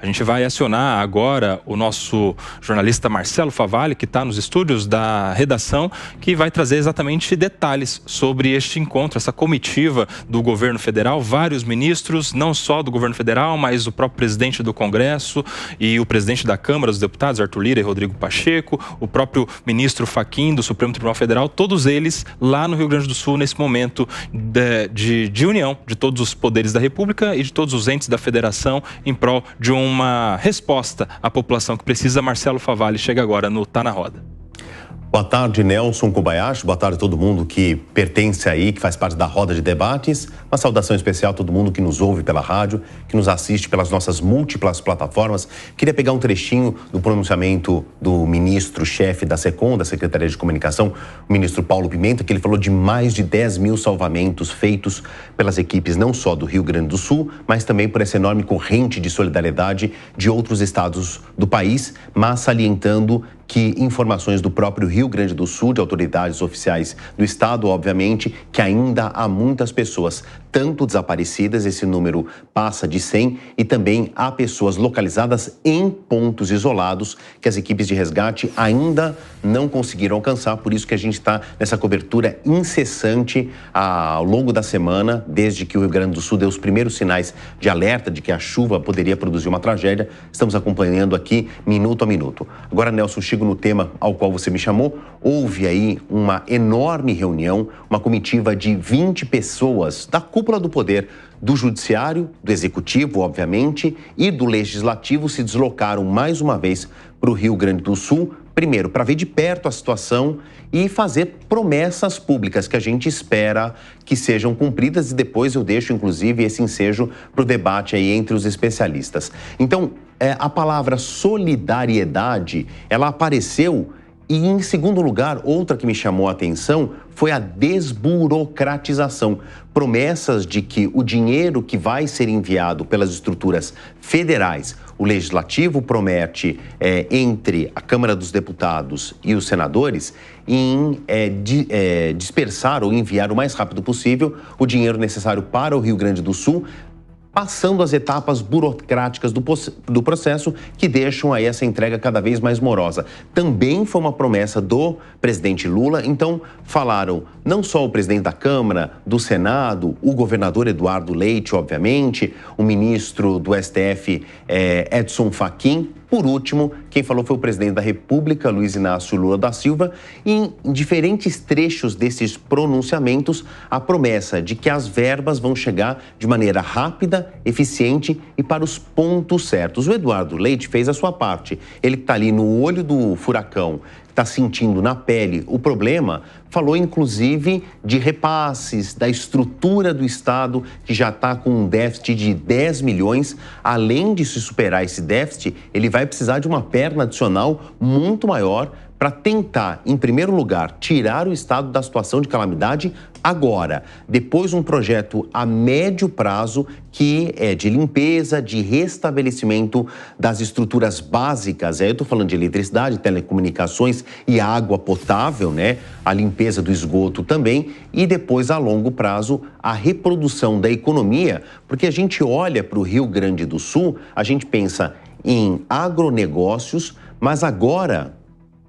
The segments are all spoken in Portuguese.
A gente vai acionar agora o nosso jornalista Marcelo Favalli, que está nos estúdios da redação, que vai trazer exatamente detalhes sobre este encontro, essa comitiva do governo federal, vários ministros, não só do governo federal, mas o próprio presidente do Congresso e o presidente da Câmara dos Deputados, Arthur Lira e Rodrigo Pacheco, o próprio ministro Fachin do Supremo Tribunal Federal, todos eles lá no Rio Grande do Sul, nesse momento de união de todos os poderes da República e de todos os entes da Federação em prol de uma resposta à população que precisa. Marcelo Favalli chega agora no Tá na Roda. Boa tarde, Nelson Kobayashi. Boa tarde a todo mundo que pertence aí, que faz parte da roda de debates. Uma saudação especial a todo mundo que nos ouve pela rádio, que nos assiste pelas nossas múltiplas plataformas. Queria pegar um trechinho do pronunciamento do ministro-chefe da SECOM, da Secretaria de Comunicação, o ministro Paulo Pimenta, que ele falou de mais de 10 mil salvamentos feitos pelas equipes não só do Rio Grande do Sul, mas também por essa enorme corrente de solidariedade de outros estados do país, mas salientando que informações do próprio Rio Grande do Sul, de autoridades oficiais do estado, obviamente, que ainda há muitas pessoas, tanto desaparecidas, esse número passa de 100, e também há pessoas localizadas em pontos isolados que as equipes de resgate ainda não conseguiram alcançar, por isso que a gente está nessa cobertura incessante ao longo da semana, desde que o Rio Grande do Sul deu os primeiros sinais de alerta de que a chuva poderia produzir uma tragédia, estamos acompanhando aqui minuto a minuto. Agora, Nelson, chego no tema ao qual você me chamou. Houve aí uma enorme reunião, uma comitiva de 20 pessoas da cúpula do poder do judiciário, do executivo, obviamente, e do legislativo se deslocaram mais uma vez para o Rio Grande do Sul, primeiro para ver de perto a situação e fazer promessas públicas que a gente espera que sejam cumpridas, e depois eu deixo inclusive esse ensejo para o debate aí entre os especialistas. Então, a palavra solidariedade, ela apareceu, e em segundo lugar, outra que me chamou a atenção foi a desburocratização. Promessas de que o dinheiro que vai ser enviado pelas estruturas federais, o Legislativo promete, entre a Câmara dos Deputados e os senadores, em dispersar ou enviar o mais rápido possível o dinheiro necessário para o Rio Grande do Sul, passando as etapas burocráticas do processo que deixam aí essa entrega cada vez mais morosa. Também foi uma promessa do presidente Lula, então falaram não só o presidente da Câmara, do Senado, o governador Eduardo Leite, obviamente, o ministro do STF, Edson Fachin. Por último, quem falou foi o presidente da República, Luiz Inácio Lula da Silva, e em diferentes trechos desses pronunciamentos, a promessa de que as verbas vão chegar de maneira rápida, eficiente e para os pontos certos. O Eduardo Leite fez a sua parte. Ele está ali no olho do furacão, está sentindo na pele o problema, falou inclusive de repasses, da estrutura do Estado, que já está com um déficit de 10 milhões. Além de se superar esse déficit, ele vai precisar de uma perna adicional muito maior para tentar, em primeiro lugar, tirar o Estado da situação de calamidade agora. Depois, um projeto a médio prazo que é de limpeza, de restabelecimento das estruturas básicas. Eu estou falando de eletricidade, telecomunicações e água potável, né? A limpeza do esgoto também. E depois, a longo prazo, a reprodução da economia, porque a gente olha para o Rio Grande do Sul, a gente pensa em agronegócios, mas agora,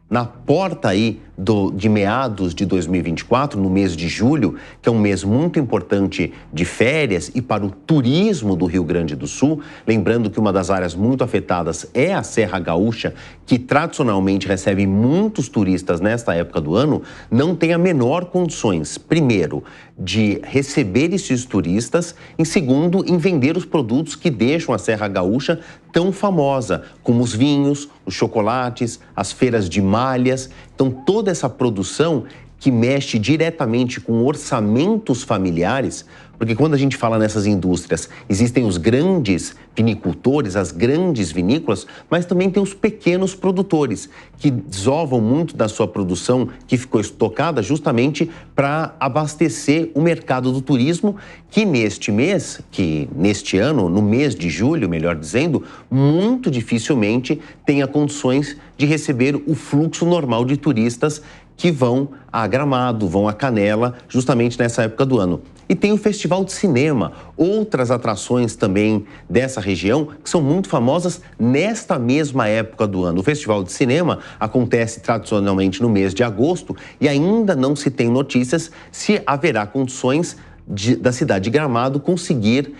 na porta aí de meados de 2024, no mês de julho, que é um mês muito importante de férias e para o turismo do Rio Grande do Sul, lembrando que uma das áreas muito afetadas é a Serra Gaúcha, que tradicionalmente recebe muitos turistas nesta época do ano, não tem a menor condições, primeiro, de receber esses turistas, em segundo, em vender os produtos que deixam a Serra Gaúcha tão famosa, como os vinhos, os chocolates, as feiras de malhas. Então, toda essa produção que mexe diretamente com orçamentos familiares, porque quando a gente fala nessas indústrias, existem os grandes vinicultores, as grandes vinícolas, mas também tem os pequenos produtores, que desovam muito da sua produção, que ficou estocada justamente para abastecer o mercado do turismo, que neste ano, no mês de julho, melhor dizendo, muito dificilmente tenha condições de receber o fluxo normal de turistas que vão a Gramado, vão a Canela, justamente nessa época do ano. E tem o Festival de Cinema, outras atrações também dessa região que são muito famosas nesta mesma época do ano. O Festival de Cinema acontece tradicionalmente no mês de agosto e ainda não se tem notícias se haverá condições da cidade de Gramado conseguir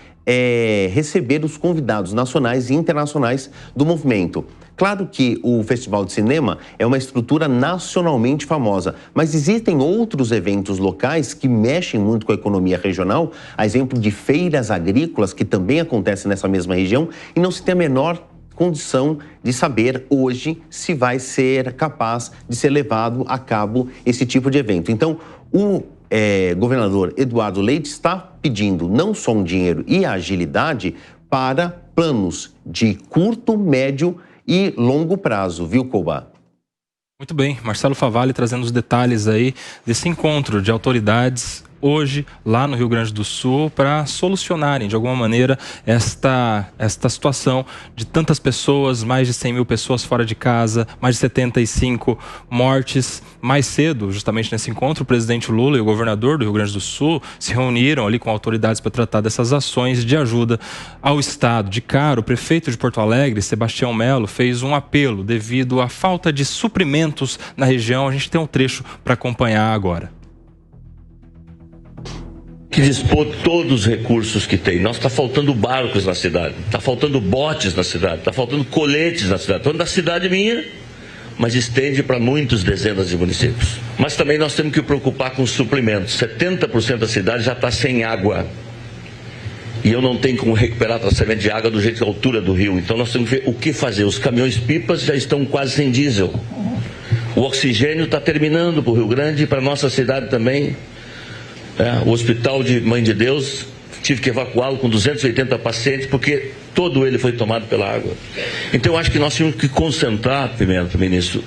receber os convidados nacionais e internacionais do movimento. Claro que o Festival de Cinema é uma estrutura nacionalmente famosa, mas existem outros eventos locais que mexem muito com a economia regional, a exemplo de feiras agrícolas, que também acontecem nessa mesma região, e não se tem a menor condição de saber hoje se vai ser capaz de ser levado a cabo esse tipo de evento. Então, o governador Eduardo Leite está pedindo não só um dinheiro e agilidade para planos de curto, médio e longo prazo, viu, Coba? Muito bem, Marcelo Favalli trazendo os detalhes aí desse encontro de autoridades hoje lá no Rio Grande do Sul para solucionarem de alguma maneira esta situação de tantas pessoas, mais de 100 mil pessoas fora de casa, mais de 75 mortes. Mais cedo, justamente nesse encontro, o presidente Lula e o governador do Rio Grande do Sul se reuniram ali com autoridades para tratar dessas ações de ajuda ao Estado. De cara, o prefeito de Porto Alegre, Sebastião Melo, fez um apelo devido à falta de suprimentos na região. A gente tem um trecho para acompanhar agora. Que dispor todos os recursos que tem. Está faltando barcos na cidade, está faltando botes na cidade, está faltando coletes na cidade. Estou falando da cidade minha, mas estende para muitas dezenas de municípios. Mas também nós temos que preocupar com os suprimentos. 70% da cidade já está sem água. E eu não tenho como recuperar tratamento de água do jeito da altura do rio. Então nós temos que ver o que fazer. Os caminhões-pipas já estão quase sem diesel. O oxigênio está terminando para o Rio Grande e para a nossa cidade também. O hospital de Mãe de Deus, tive que evacuá-lo com 280 pacientes, porque todo ele foi tomado pela água. Então eu acho que nós temos que concentrar, Pimenta, ministro,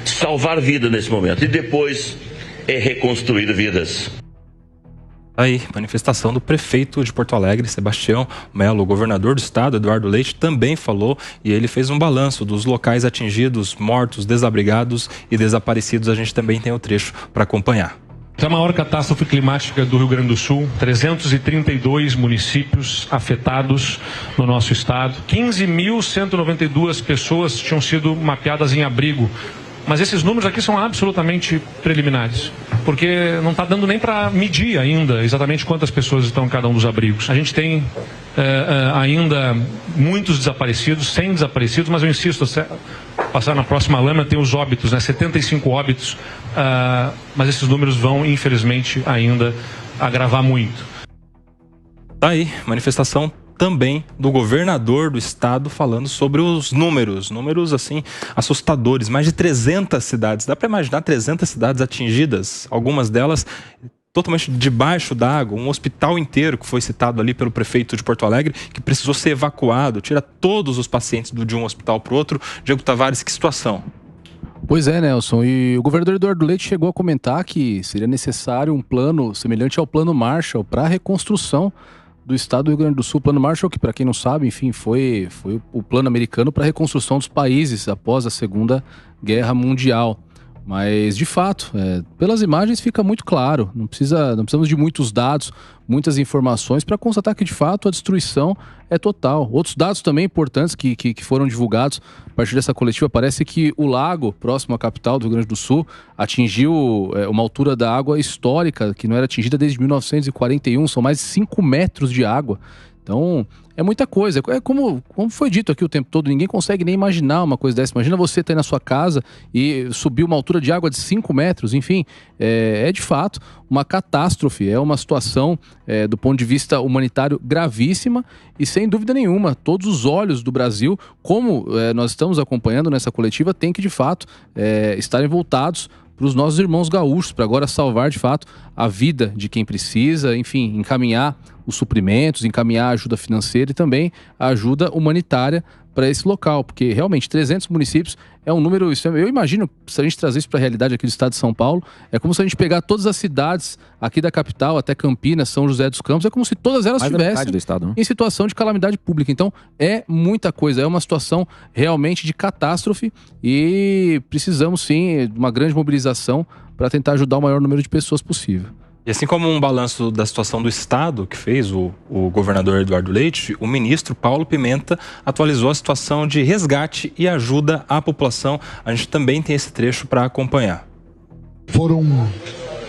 salvar vidas nesse momento, e depois reconstruir vidas. Aí, manifestação do prefeito de Porto Alegre, Sebastião Melo. O governador do estado, Eduardo Leite, também falou e ele fez um balanço dos locais atingidos, mortos, desabrigados e desaparecidos. A gente também tem o trecho para acompanhar. É a maior catástrofe climática do Rio Grande do Sul, 332 municípios afetados no nosso estado, 15.192 pessoas tinham sido mapeadas em abrigo, mas esses números aqui são absolutamente preliminares, porque não está dando nem para medir ainda exatamente quantas pessoas estão em cada um dos abrigos. A gente tem ainda muitos desaparecidos, 100 desaparecidos, mas eu insisto, passar na próxima lâmina tem os óbitos, 75 óbitos, mas esses números vão, infelizmente, ainda agravar muito. Tá aí, manifestação também do governador do estado falando sobre os números assim assustadores, mais de 300 cidades, dá para imaginar 300 cidades atingidas, algumas delas totalmente debaixo d'água, um hospital inteiro que foi citado ali pelo prefeito de Porto Alegre, que precisou ser evacuado, tira todos os pacientes de um hospital para o outro. Diego Tavares, que situação? Pois é, Nelson, e o governador Eduardo Leite chegou a comentar que seria necessário um plano semelhante ao Plano Marshall para a reconstrução do estado do Rio Grande do Sul. O Plano Marshall, que para quem não sabe, enfim, foi o plano americano para a reconstrução dos países após a Segunda Guerra Mundial. Mas, de fato, pelas imagens fica muito claro, não precisamos de muitos dados, muitas informações para constatar que, de fato, a destruição é total. Outros dados também importantes que foram divulgados a partir dessa coletiva, parece que o lago, próximo à capital do Rio Grande do Sul, atingiu uma altura da água histórica, que não era atingida desde 1941, são mais de 5 metros de água. Então, é muita coisa. É como foi dito aqui o tempo todo, ninguém consegue nem imaginar uma coisa dessa. Imagina você ter na sua casa e subir uma altura de água de 5 metros, enfim. É de fato uma catástrofe, é uma situação do ponto de vista humanitário gravíssima e sem dúvida nenhuma, todos os olhos do Brasil, como nós estamos acompanhando nessa coletiva, tem que de fato estarem voltados para os nossos irmãos gaúchos, para agora salvar de fato a vida de quem precisa, enfim, encaminhar os suprimentos, encaminhar a ajuda financeira e também a ajuda humanitária para esse local, porque realmente 300 municípios é um número extremo. Eu imagino, se a gente trazer isso para a realidade aqui do estado de São Paulo, é como se a gente pegar todas as cidades aqui da capital, até Campinas, São José dos Campos, é como se todas elas estivessem em situação de calamidade pública. Então, é muita coisa, é uma situação realmente de catástrofe e precisamos sim de uma grande mobilização para tentar ajudar o maior número de pessoas possível. E assim como um balanço da situação do Estado que fez o governador Eduardo Leite, o ministro Paulo Pimenta atualizou a situação de resgate e ajuda à população. A gente também tem esse trecho para acompanhar. Foram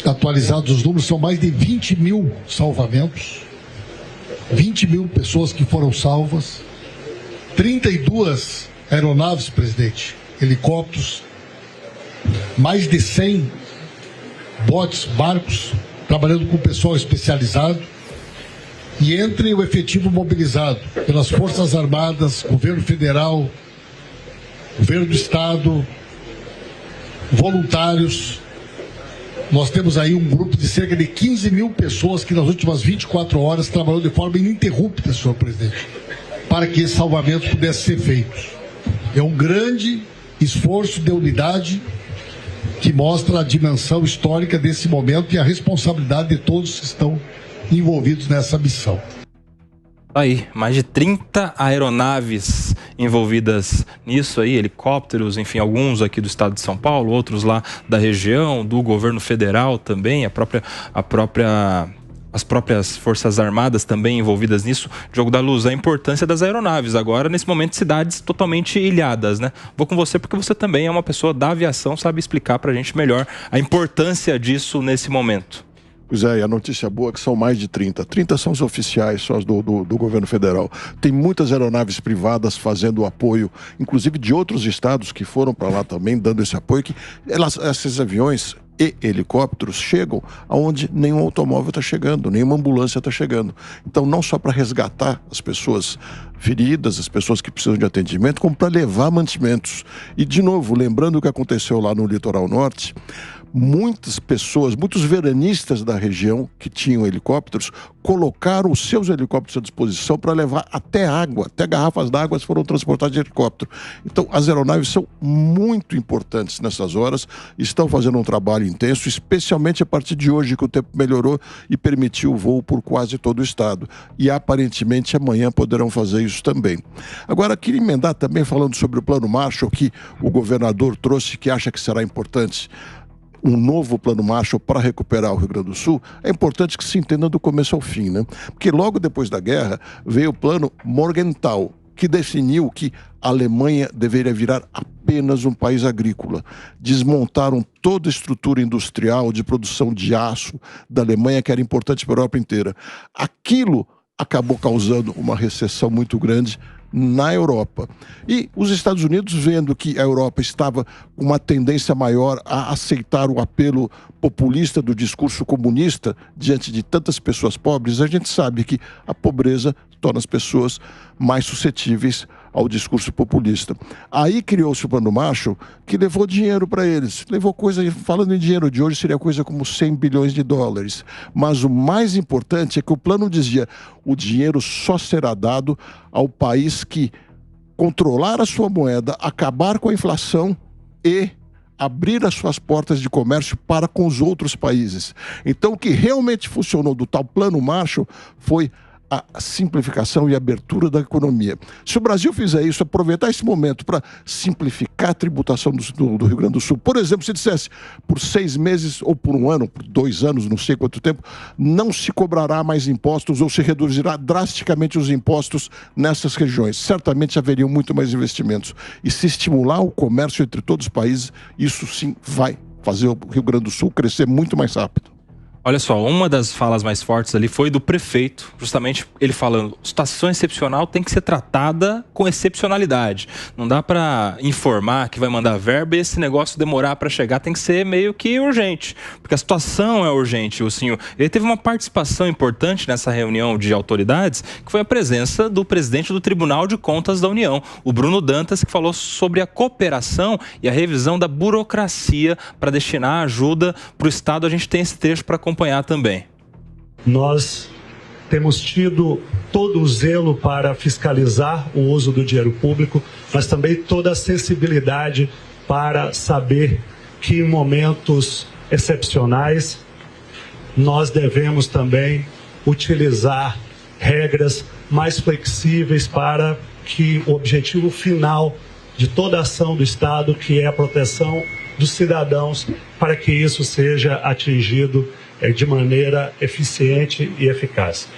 atualizados os números, são mais de 20 mil salvamentos, 20 mil pessoas que foram salvas, 32 aeronaves, presidente, helicópteros, mais de 100 botes, barcos, trabalhando com pessoal especializado, e entre o efetivo mobilizado pelas Forças Armadas, Governo Federal, Governo do Estado, voluntários, nós temos aí um grupo de cerca de 15 mil pessoas que nas últimas 24 horas trabalhou de forma ininterrupta, senhor presidente, para que esses salvamentos pudessem ser feitos. É um grande esforço de unidade que mostra a dimensão histórica desse momento e a responsabilidade de todos que estão envolvidos nessa missão. Aí, mais de 30 aeronaves envolvidas nisso aí, helicópteros, enfim, alguns aqui do estado de São Paulo, outros lá da região, do governo federal também, as próprias Forças Armadas também envolvidas nisso. Diogo da Luz, a importância das aeronaves agora, nesse momento, cidades totalmente ilhadas, né? Vou com você porque você também é uma pessoa da aviação, sabe explicar pra gente melhor a importância disso nesse momento. Pois é, e a notícia boa é que são mais de 30. 30 são os oficiais, só os do governo federal. Tem muitas aeronaves privadas fazendo o apoio, inclusive de outros estados que foram para lá também, dando esse apoio, que esses aviões e helicópteros chegam aonde nenhum automóvel está chegando, nenhuma ambulância está chegando. Então, não só para resgatar as pessoas feridas, as pessoas que precisam de atendimento, como para levar mantimentos. E, de novo, lembrando o que aconteceu lá no litoral norte, muitas pessoas, muitos veranistas da região que tinham helicópteros, colocaram os seus helicópteros à disposição para levar até água, até garrafas d'água foram transportadas de helicóptero. Então, as aeronaves são muito importantes nessas horas, estão fazendo um trabalho intenso, especialmente a partir de hoje que o tempo melhorou e permitiu o voo por quase todo o estado. E aparentemente amanhã poderão fazer isso também. Agora, queria emendar também falando sobre o Plano Marshall, que o governador trouxe, que acha que será importante. Um novo Plano Marshall para recuperar o Rio Grande do Sul, é importante que se entenda do começo ao fim, né? Porque logo depois da guerra veio o Plano Morgenthau, que definiu que a Alemanha deveria virar apenas um país agrícola. Desmontaram toda a estrutura industrial de produção de aço da Alemanha, que era importante para a Europa inteira. Aquilo acabou causando uma recessão muito grande na Europa. E os Estados Unidos, vendo que a Europa estava com uma tendência maior a aceitar o apelo populista do discurso comunista diante de tantas pessoas pobres, a gente sabe que a pobreza torna as pessoas mais suscetíveis ao discurso populista. Aí criou-se o Plano Marshall, que levou dinheiro para eles. Levou coisa, falando em dinheiro de hoje, seria coisa como 100 bilhões de dólares. Mas o mais importante é que o plano dizia: o dinheiro só será dado ao país que controlar a sua moeda, acabar com a inflação e abrir as suas portas de comércio para com os outros países. Então, o que realmente funcionou do tal Plano Marshall foi a simplificação e abertura da economia. Se o Brasil fizer isso, aproveitar esse momento para simplificar a tributação do Rio Grande do Sul, por exemplo, se dissesse por 6 meses ou por 1 ano, por 2 anos, não sei quanto tempo, não se cobrará mais impostos ou se reduzirá drasticamente os impostos nessas regiões. Certamente haveriam muito mais investimentos. E se estimular o comércio entre todos os países, isso sim vai fazer o Rio Grande do Sul crescer muito mais rápido. Olha só, uma das falas mais fortes ali foi do prefeito, justamente ele falando: situação excepcional tem que ser tratada com excepcionalidade. Não dá para informar que vai mandar verba e esse negócio demorar para chegar, tem que ser meio que urgente, porque a situação é urgente. O senhor, ele teve uma participação importante nessa reunião de autoridades, que foi a presença do presidente do Tribunal de Contas da União, o Bruno Dantas, que falou sobre a cooperação e a revisão da burocracia para destinar ajuda para o Estado. A gente tem esse trecho para acompanhar também. Nós temos tido todo o zelo para fiscalizar o uso do dinheiro público, mas também toda a sensibilidade para saber que em momentos excepcionais nós devemos também utilizar regras mais flexíveis para que o objetivo final de toda a ação do Estado, que é a proteção dos cidadãos, para que isso seja atingido de maneira eficiente e eficaz.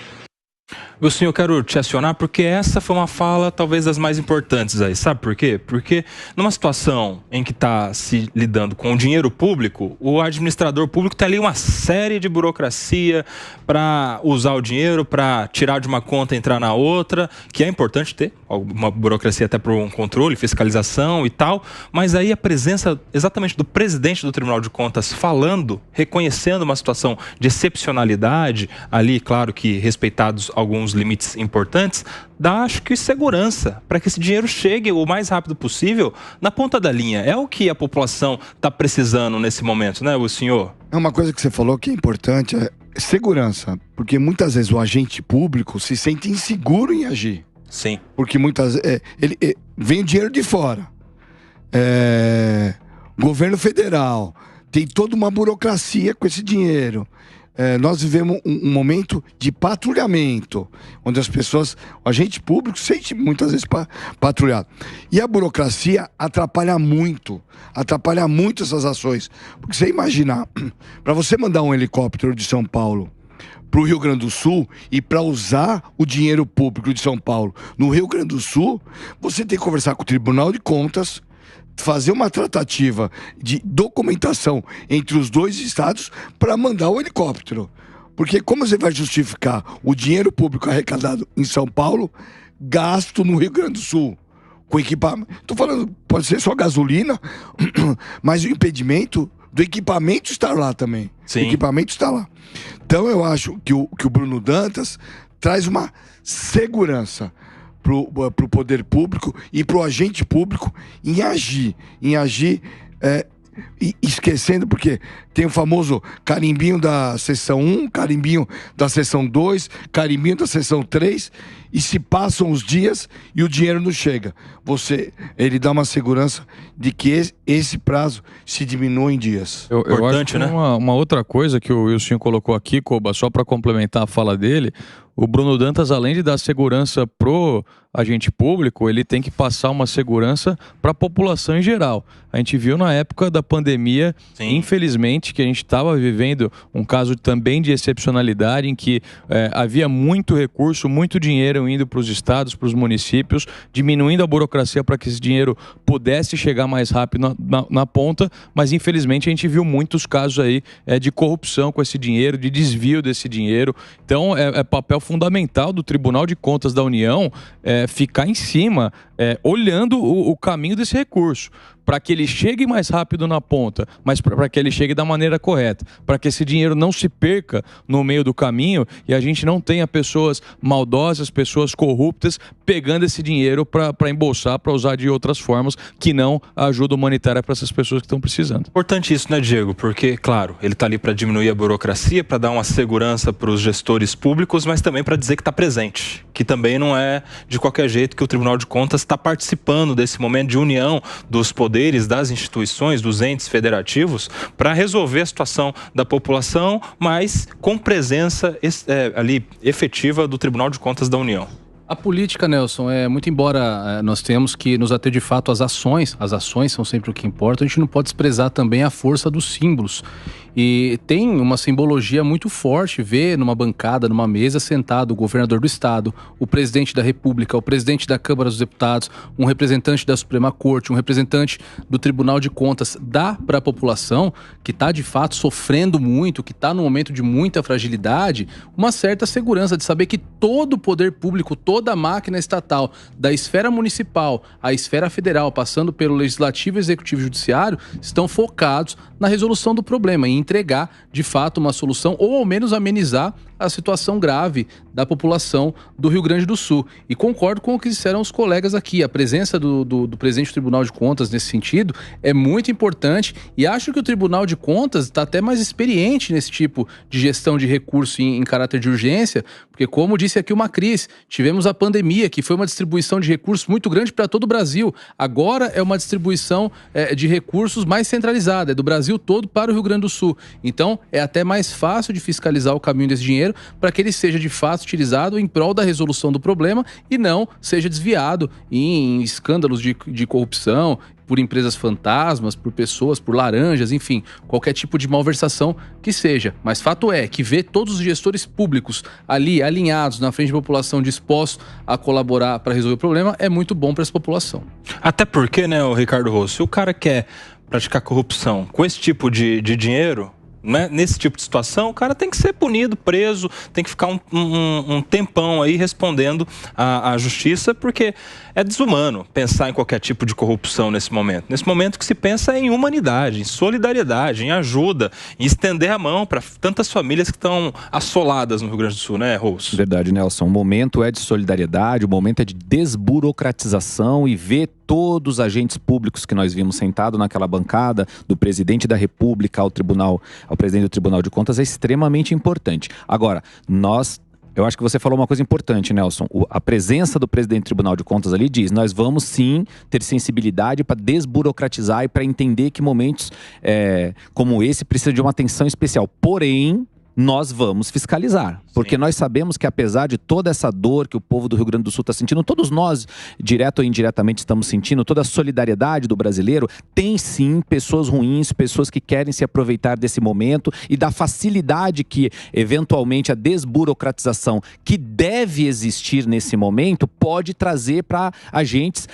Wilson, eu quero te acionar porque essa foi uma fala talvez das mais importantes aí. Sabe por quê? Porque numa situação em que está se lidando com o dinheiro público, o administrador público tem ali uma série de burocracia para usar o dinheiro, para tirar de uma conta e entrar na outra, que é importante ter uma burocracia até para um controle, fiscalização e tal, mas aí a presença exatamente do presidente do Tribunal de Contas falando, reconhecendo uma situação de excepcionalidade, ali, claro que respeitados alguns limites importantes, dá, acho que, segurança para que esse dinheiro chegue o mais rápido possível na ponta da linha. É o que a população está precisando nesse momento, né, o senhor? É uma coisa que você falou que é importante, é segurança, porque muitas vezes o agente público se sente inseguro em agir. Sim. Porque muitas vezes vem o dinheiro de fora. Governo federal tem toda uma burocracia com esse dinheiro. Nós vivemos um momento de patrulhamento, onde as pessoas, o agente público sente muitas vezes patrulhado. E a burocracia atrapalha muito essas ações. Porque você imaginar, para você mandar um helicóptero de São Paulo para o Rio Grande do Sul e para usar o dinheiro público de São Paulo no Rio Grande do Sul, você tem que conversar com o Tribunal de Contas, fazer uma tratativa de documentação entre os dois estados para mandar o helicóptero. Porque como você vai justificar o dinheiro público arrecadado em São Paulo, gasto no Rio Grande do Sul? Com equipamento. Estou falando, pode ser só gasolina, mas o impedimento do equipamento estar lá também. Sim. O equipamento está lá. Então eu acho que o Bruno Dantas traz uma segurança para o poder público e para o agente público em agir, esquecendo, porque tem o famoso carimbinho da seção 1, carimbinho da seção 2, carimbinho da seção 3, e se passam os dias e o dinheiro não chega. Ele dá uma segurança de que esse prazo se diminui em dias. Eu acho que, né? Uma outra coisa que o Wilson colocou aqui, Koba, só para complementar a fala dele, o Bruno Dantas, além de dar segurança pro agente público, ele tem que passar uma segurança para a população em geral. A gente viu na época da pandemia, sim, infelizmente, que a gente estava vivendo um caso também de excepcionalidade, em que havia muito recurso, muito dinheiro indo para os estados, para os municípios, diminuindo a burocracia para que esse dinheiro pudesse chegar mais rápido na ponta, mas infelizmente a gente viu muitos casos aí de corrupção com esse dinheiro, de desvio desse dinheiro. Então é papel fundamental do Tribunal de Contas da União ficar em cima, olhando o caminho desse recurso, para que ele chegue mais rápido na ponta, mas para que ele chegue da maneira correta, para que esse dinheiro não se perca no meio do caminho e a gente não tenha pessoas maldosas, pessoas corruptas pegando esse dinheiro para embolsar, para usar de outras formas que não a ajuda humanitária para essas pessoas que estão precisando. Importante isso, né, Diego? Porque, claro, ele está ali para diminuir a burocracia, para dar uma segurança para os gestores públicos, mas também para dizer que está presente, que também não é de qualquer jeito que o Tribunal de Contas está participando desse momento de união dos poderes, das instituições, dos entes federativos, para resolver a situação da população, mas com presença ali efetiva do Tribunal de Contas da União. A política, Nelson, muito embora nós tenhamos que nos ater de fato às ações são sempre o que importa, a gente não pode desprezar também a força dos símbolos. E tem uma simbologia muito forte ver numa bancada, numa mesa, sentado o governador do estado, o presidente da República, o presidente da Câmara dos Deputados, um representante da Suprema Corte, um representante do Tribunal de Contas. Dá para a população que está de fato sofrendo muito, que está num momento de muita fragilidade, uma certa segurança de saber que todo o poder público, toda a máquina estatal, da esfera municipal à esfera federal, passando pelo Legislativo, Executivo e Judiciário, estão focados na resolução do problema, em entregar, de fato, uma solução ou ao menos amenizar a situação grave da população do Rio Grande do Sul. E concordo com o que disseram os colegas aqui. A presença do presidente do Tribunal de Contas nesse sentido é muito importante e acho que o Tribunal de Contas está até mais experiente nesse tipo de gestão de recurso em caráter de urgência, porque, como disse aqui o Macris, tivemos a pandemia, que foi uma distribuição de recursos muito grande para todo o Brasil. Agora é uma distribuição de recursos mais centralizada, é do Brasil todo para o Rio Grande do Sul. Então, é até mais fácil de fiscalizar o caminho desse dinheiro para que ele seja de fato utilizado em prol da resolução do problema e não seja desviado em escândalos de corrupção, por empresas fantasmas, por pessoas, por laranjas, enfim, qualquer tipo de malversação que seja. Mas fato é que ver todos os gestores públicos ali alinhados na frente da população, dispostos a colaborar para resolver o problema, é muito bom para essa população. Até porque, né, o Ricardo Rossi, se o cara quer praticar corrupção com esse tipo de dinheiro, né, nesse tipo de situação, o cara tem que ser punido, preso, tem que ficar um tempão aí respondendo à justiça, porque é desumano pensar em qualquer tipo de corrupção nesse momento. Nesse momento que se pensa em humanidade, em solidariedade, em ajuda, em estender a mão para tantas famílias que estão assoladas no Rio Grande do Sul, né, Rose? Verdade, Nelson. O momento é de solidariedade, o momento é de desburocratização e ver todos os agentes públicos que nós vimos sentados naquela bancada, do presidente da República ao presidente do Tribunal de Contas, é extremamente importante. Agora, eu acho que você falou uma coisa importante, Nelson. A presença do presidente do Tribunal de Contas ali diz: nós vamos sim ter sensibilidade para desburocratizar e para entender que momentos como esse precisam de uma atenção especial. Porém, nós vamos fiscalizar. Porque nós sabemos que, apesar de toda essa dor que o povo do Rio Grande do Sul está sentindo, todos nós, direto ou indiretamente, estamos sentindo, toda a solidariedade do brasileiro, tem sim pessoas ruins, pessoas que querem se aproveitar desse momento e da facilidade que, eventualmente, a desburocratização que deve existir nesse momento pode trazer para agentes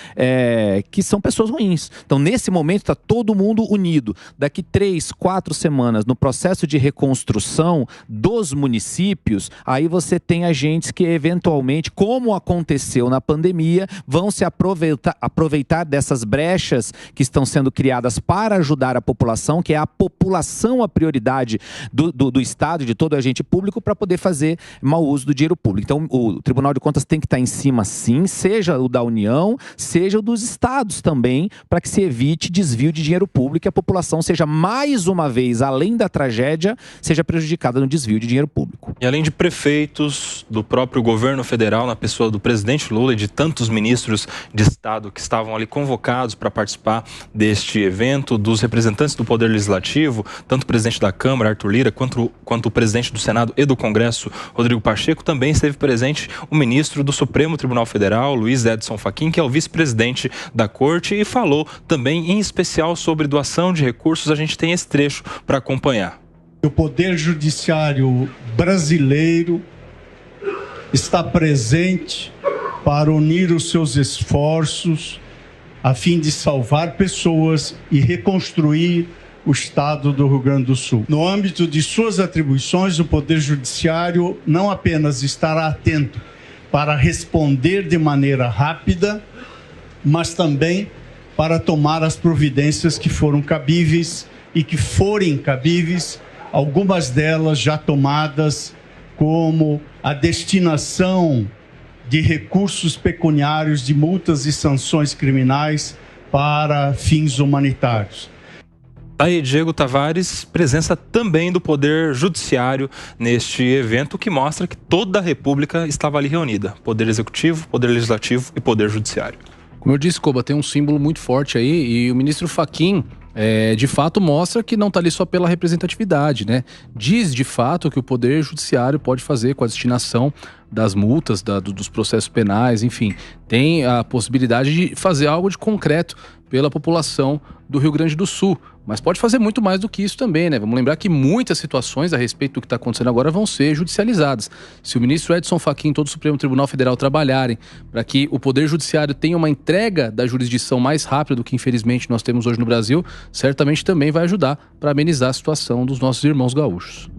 que são pessoas ruins. Então, nesse momento, está todo mundo unido. Daqui 3, 4 semanas, no processo de reconstrução dos municípios, aí você tem agentes que eventualmente, como aconteceu na pandemia, vão se aproveitar dessas brechas que estão sendo criadas para ajudar a população, que é a população a prioridade do Estado, de todo agente público, para poder fazer mau uso do dinheiro público. Então, o Tribunal de Contas tem que estar em cima, sim, seja o da União, seja o dos estados também, para que se evite desvio de dinheiro público e a população seja, mais uma vez, além da tragédia, seja prejudicada no desvio de dinheiro público. E além de prefeitos, do próprio governo federal, na pessoa do presidente Lula e de tantos ministros de Estado que estavam ali convocados para participar deste evento, dos representantes do Poder Legislativo, tanto o presidente da Câmara, Arthur Lira, quanto o presidente do Senado e do Congresso, Rodrigo Pacheco, também esteve presente o ministro do Supremo Tribunal Federal, Luiz Edson Fachin, que é o vice-presidente da Corte, e falou também, em especial, sobre doação de recursos. A gente tem esse trecho para acompanhar. O Poder Judiciário brasileiro está presente para unir os seus esforços a fim de salvar pessoas e reconstruir o Estado do Rio Grande do Sul. No âmbito de suas atribuições, o Poder Judiciário não apenas estará atento para responder de maneira rápida, mas também para tomar as providências que foram cabíveis e que forem cabíveis, algumas delas já tomadas, como a destinação de recursos pecuniários de multas e sanções criminais para fins humanitários. Aí, Diego Tavares, presença também do Poder Judiciário neste evento, que mostra que toda a República estava ali reunida. Poder Executivo, Poder Legislativo e Poder Judiciário. Como eu disse, Koba, tem um símbolo muito forte aí, e o ministro Fachin de fato mostra que não está ali só pela representatividade, né? Diz de fato que o Poder Judiciário pode fazer com a destinação das multas, dos processos penais, enfim, tem a possibilidade de fazer algo de concreto pela população do Rio Grande do Sul. Mas pode fazer muito mais do que isso também, né? Vamos lembrar que muitas situações a respeito do que está acontecendo agora vão ser judicializadas. Se o ministro Edson Fachin e todo o Supremo Tribunal Federal trabalharem para que o Poder Judiciário tenha uma entrega da jurisdição mais rápida do que, infelizmente, nós temos hoje no Brasil, certamente também vai ajudar para amenizar a situação dos nossos irmãos gaúchos.